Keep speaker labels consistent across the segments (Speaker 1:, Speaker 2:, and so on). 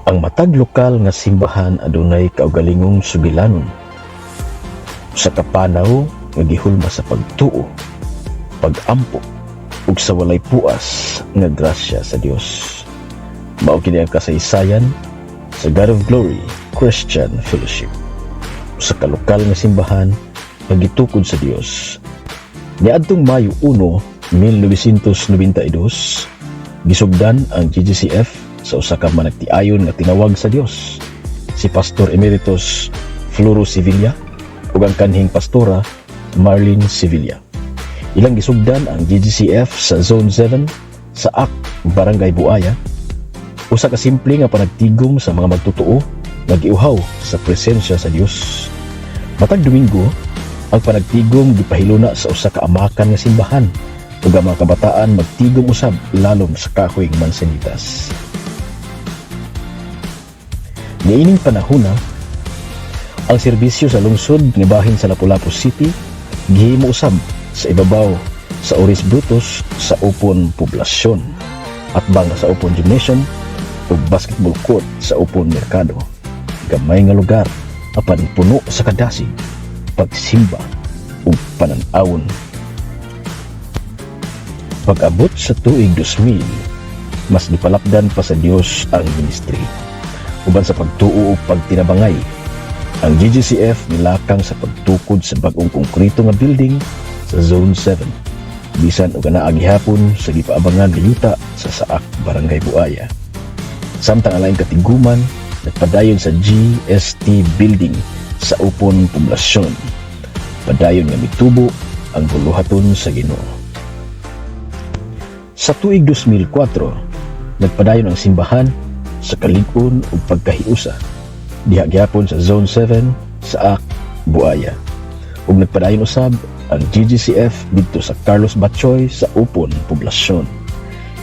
Speaker 1: Ang matag lokal nga simbahan adunay kaugalingong sugilanon. Sa kapanaw nga gihulma sa pagtuo, pag-ampo ug sa walay puas nga grasya sa Dios. Mao kini ang kasaysayan sa God of Glory Christian Fellowship. Sa kalokal nga simbahan nga gitukod sa Dios. Niadtong Mayo 1, 1992, gisugdan ang GGCF sa usa ka managtiayon nga tinawag sa Dios, si Pastor Emeritus Floro Sevilla ug ang kanhing pastora Marlene Sevilla. Ilang gisugdan ang GGCF sa Zone 7 sa AK, Barangay Buaya, usa ka simple nga panagtigom sa mga magtutuo nga giuhaw sa presensya sa Dios. Matag Domingo, ang panagtigom gipahiluna sa usa ka amakan nga simbahan ug ang mga kabataan magtigom usab lalom sa kahoy nga Mansanitas. Niining panahona, ang serbisyo sa lungsod nga bahin sa Lapu-Lapu City gihimo usab sa ibabaw sa Oris Brutus sa Upon Poblasyon at bang sa Upon Gymnasium ug basketball court sa Upon Merkado. Gamay nga lugar apan puno sa kadasig, pagsimba ug panan-awon. Pag-abot sa tuig 2000, mas gipalapdan pa sa Dios ang ministry. Uban sa pagtuo ug pagtinabangay, ang GGCF nilakang sa pagtukod sa bag-ong konkreto nga building sa Zone 7. Bisan og anaa gihapon sa gipaabangan nga yuta sa Saak, Barangay Buaya. Samtang ang laing katiguman nagpadayon sa GST Building sa Upon Poblasyon. Padayon nga mitubo ang buluhaton sa Ginoo. Sa tuig 2004, nagpadayon ang simbahan sa kalig-on ug pagkahiusa diha gyapon sa Zone 7 sa AK, Buaya. Ug nagpadayon usab ang GGCF didto sa Carlos Batchoy sa Upon Poblasyon.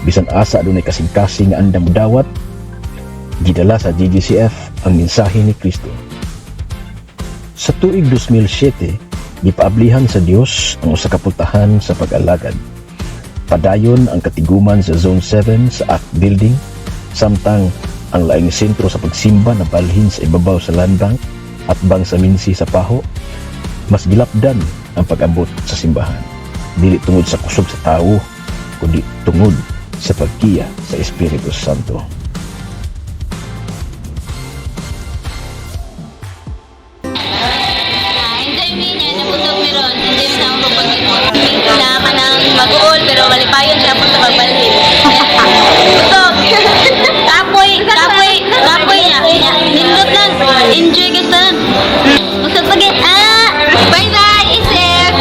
Speaker 1: Bisan asa adunay kasing-kasing nga andam dawat, gidala sa GGCF ang mensahe ni Kristo. Sa tuig 2007, gipaablihan sa Dios ang usa ka pultahan sa pag-alagad. Padayon ang katiguman sa Zone 7 sa AK Building, samtang ang laing sentro sa pagsimba na balhin sa ibabaw sa land bank at bang sa Minsi sa Paho, mas gilapdan ang pag-abot sa simbahan. Dili tungod sa kusog sa tao, kundi tungod sa pagkiya sa Espiritu Santo.
Speaker 2: Naman ang mag-uol pero malipayon siya po sa magbalhin. Usog! Kapoy niya. Nindot lang. Enjoy ka son. Usog pagin. Bye-bye, Isip!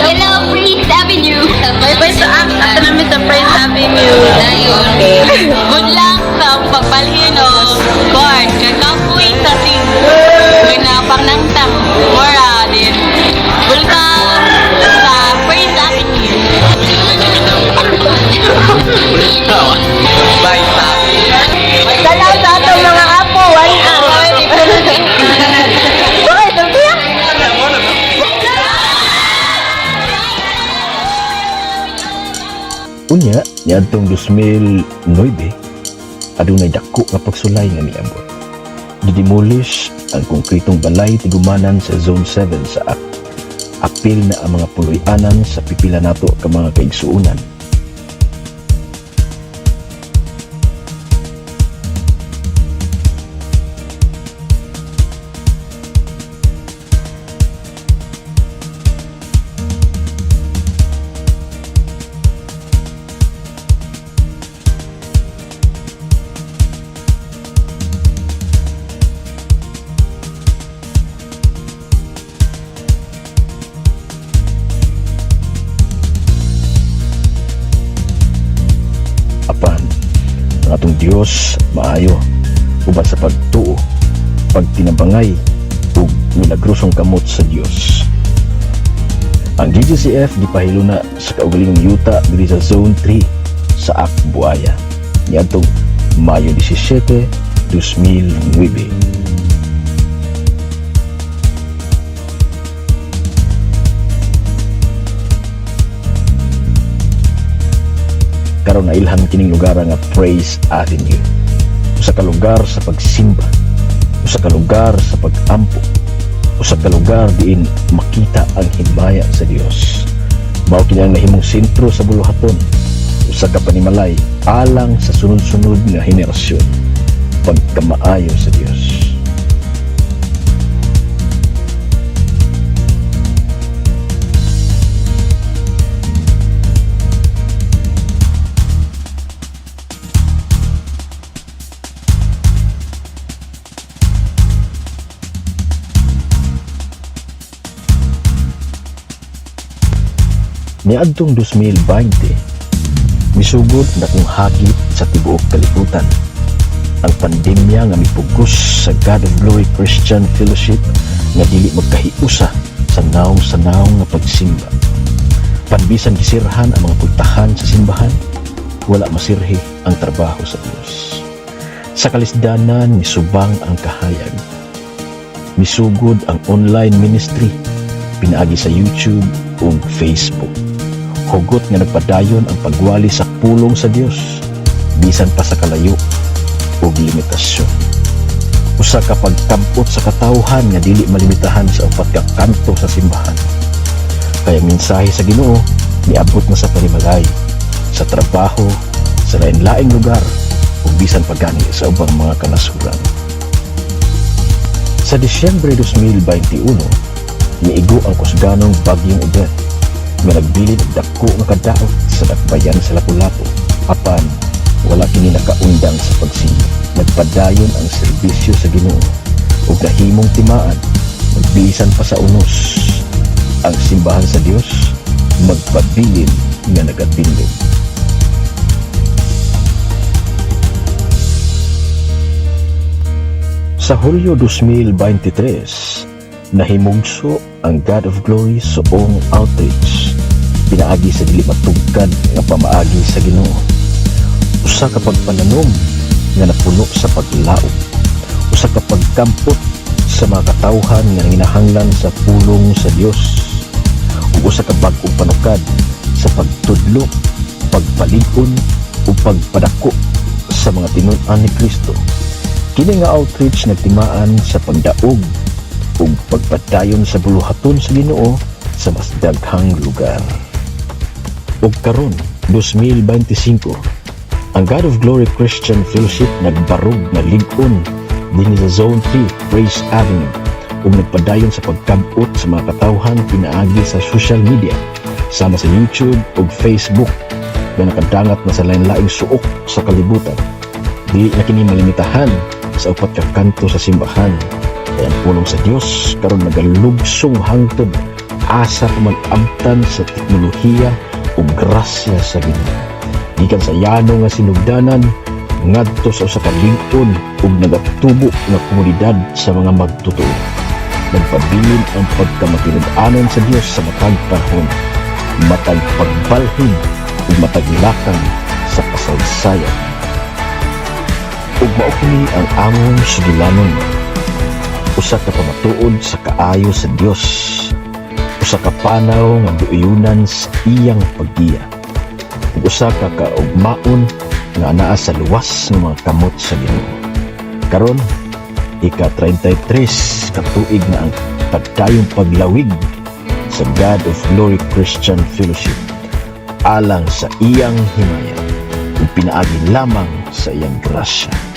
Speaker 2: Hello, Prince Avenue. Bye-bye sa act. Ito namin sa Prince Avenue. Good luck sa pagbalhin o guard. Kakapoy sa ting. Pinapang ng tang. Mora din. Welcome sa Prince Avenue.
Speaker 3: Bye,
Speaker 2: Salaw sa atong mga apo.
Speaker 1: Unya, niadtong 2009, adunay dako nga pagsulay nga miabot. Gidemolish ang konkretong balay tigumanan sa Zone 7 sa AK. Apil na ang mga puloy-anan sa pipila nato ka mga kaigsuunan. Ang atong Dios maayo uban sa pagtuo, pagtinabangay ug milagrosong kamot sa Dios. Ang GGCF gipahiluna sa kaugalingong yuta diri sa Zone 3 sa AK, Buaya niadtong Mayo 17, 2009. karon na ilhan kining lugar nga Praise Avenue. usa ka lugar sa pagsimba, usa ka lugar sa pagampo, usa ka lugar diin makita ang himaya sa Dios. Mao kini ang nahimong sentro sa buluhaton, usa ka panimalay alang sa sunod-sunod nga henerasyon, pagkamaayo sa Dios. Niadtong 2020, misugod na kung hagit sa tibuok kalibutan ang pandemya nga mipugos sa God of Glory Christian Fellowship nga dili magkahiusa sa naong nga pagsimba. Panbisan gisirhan ang mga pultahan sa simbahan, wala masirhi ang trabaho sa Dios. Sa kalisdanan misubang ang kahayag. Misugod ang online ministry pinaagi sa YouTube ug Facebook. Hugot nga nagpadayon ang pagwali sa pulong sa Dios bisan pa sa kalayo ug limitasyon. Usa ka pagkampot sa katawhan nga dili malimitahan sa upat ka kanto sa simbahan. Kaya mensahe sa Ginoo niabot na sa panimalay, sa trabaho, sa lain-laing lugar ug bisan pa gani sa ubang mga kanasuran. Sa Disyembre 2021, niigo ang kusganong bagyong Odette nga nagbilin og dako nga kadaot sa dakbayan sa Lapu-Lapu. Apan wala kini nakaundang sa pagsimba. Nagpadayon ang serbisyo sa Ginoo ug nahimong timaan magbisan pa sa unos ang simbahan sa Dios magpabilin nga nagatindog. Sa Hulyo 2023, nahimugso ang God of Glory suong outreach pinaagi sa dili matugkad nga pamaagi sa Ginoo. Usa ka pagpananom nga napuno sa paglaom, usa ka pagkampot sa mga katawhan nga nanginahanglan sa pulong sa Dios, ug usa ka bag-ong panukad sa pagtudlo, pagpalig-on ug pagpadako sa mga tinun-an ni Kristo. Kini nga outreach nagtimaan sa pagdaog ug pagpadayon sa buluhaton sa Ginoo sa mas daghang lugar. Ug karon 2025, ang God of Glory Christian Fellowship nagbarog na lig-on dinhi sa Zone 3 Praise Avenue ug nagpadayon sa pagkampot sa mga katawhan pinaagi sa social media sama sa YouTube ug Facebook nga nakadangat na sa lain-laing suok sa kalibutan. Di na kini malimitahan sa upat ka kanto sa simbahan. Kaya ang pulong sa Dios karon nagalugsong hangtod asa pamag-abtan sa teknolohiya ug grasya sa Ginoo. Gikan sa yano nga sinugdanan ngadto sa usa ka lig-on ug nagatubo nga komunidad sa mga magtutuo. Nagpabilin ang pagkamatinud-anon sa Dios sa matag panahon, matag pagbalhin ug matag lakang sa kasaysayan. Ug mao kini ang among sugilanon, usa ka pamatuod sa kaayo sa Dios, usa ka panaw nga duuyunan sa iyang paggiya, ug usa ka kaugmaon nga anaa sa luwas ng mga kamot sa Ginoo. Karon ika-33 katuig na ang pagdayong paglawig sa God of Glory Christian Fellowship alang sa iyang himaya ug pinaagi lamang sa iyang grasya.